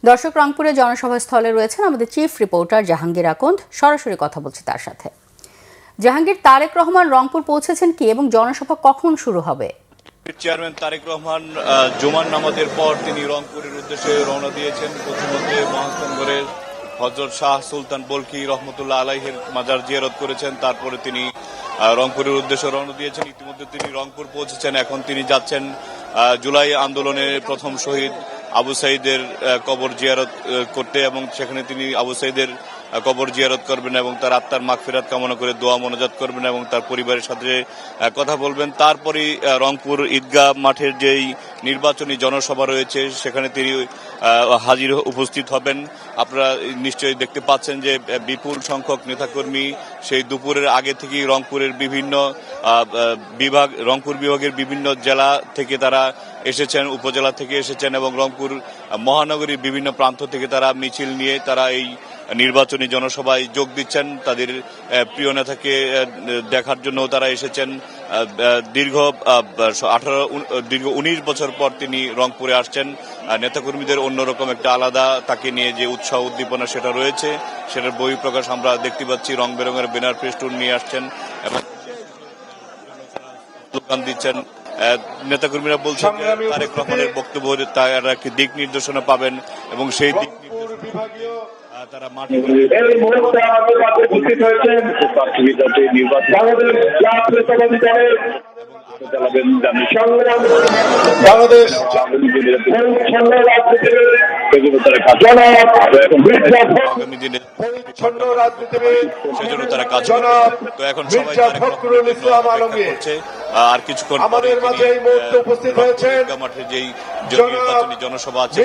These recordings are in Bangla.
দর্শক, রংপুরে জনসভাস্থলে রয়েছেন আমাদের চিফ রিপোর্টার জাহাঙ্গীর আকন্দ। সরাসরি কথা বলছি তার সাথে। জাহাঙ্গীর, তারেক রহমান রংপুর পৌঁছেছেন কি এবং জনসভা কখন শুরু হবে? চেয়ারম্যান তারেক রহমান জুমার নামাজের পর তিনি রংপুরের উদ্দেশ্যে রওনা দিয়েছেন। প্রথমে মহাস্থানগড়ের হযরত শাহ সুলতান বলখি রহমতুল্লাহ আলাইহির মাজার জিয়ারত করেছেন। তারপরে তিনি রংপুরের উদ্দেশ্যে রওনা দিয়েছেন। ইতিমধ্যে তিনি রংপুর পৌঁছেছেন। এখন তিনি যাচ্ছেন জুলাই আন্দোলনের প্রথম শহীদ আবু সাঈদের কবর জিয়ারত করতে, এবং সেখানে তিনি আবু সাঈদের কবর জিয়ারত করবেন এবং তার আত্মার মাগফিরাত কামনা করে দোয়া মোনাজাত করবেন এবং তার পরিবারের সাথে কথা বলবেন। তারপরই রংপুর ঈদগাহ মাঠের যেই নির্বাচনী জনসভা রয়েছে সেখানে তিনি উপস্থিত হবেন। আপনারা নিশ্চয়ই দেখতে পাচ্ছেন যে বিপুল সংখ্যক নেতাকর্মী সেই দুপুরের আগে থেকেই রংপুরের বিভিন্ন রংপুর বিভাগের বিভিন্ন জেলা থেকে তারা এসেছেন, উপজেলা থেকে এসেছেন এবং রংপুর মহানগরীর বিভিন্ন প্রান্ত থেকে তারা মিছিল নিয়ে তারা এই নির্বাচনী জনসভায় যোগ দিচ্ছেন। তাদের প্রিয় নেতাকে দেখার জন্য তারা এসেছেন। দীর্ঘ 19 বছর পর তিনি রংপুরে আসছেন। নেতাকর্মীদের অন্যরকম একটা আলাদা তাকে নিয়ে যে উৎসাহ উদ্দীপনা সেটা রয়েছে, সেটার বহিঃপ্রকাশ আমরা দেখতে পাচ্ছি। রং বেরঙের ব্যানার ফেস্টুন নিয়ে আসছেন এবং স্লোগান দিচ্ছেন। নেতাকর্মীরা বলছেন তারেক রহমানের বক্তব্য তারা একটি দিক নির্দেশনা পাবেন এবং সেই দিক তারা মাঠে সেজন্য তারা কাজ করবে। তো এখন সবাই করছে। আর কিছুক্ষণ আমাদের মাঝে এই মুহূর্তে উপস্থিত হয়েছেন মাঠে যেই নির্বাচনী জনসভা আছে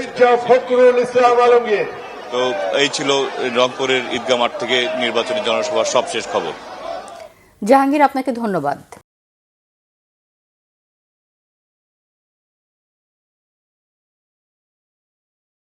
ফখরুল ইসলাম আলমগীর। তো এই ছিল রংপুরের ঈদগাহ মাঠ থেকে নির্বাচনী জনসভার সবশেষ খবর। জাহাঙ্গীর, আপনাকে ধন্যবাদ।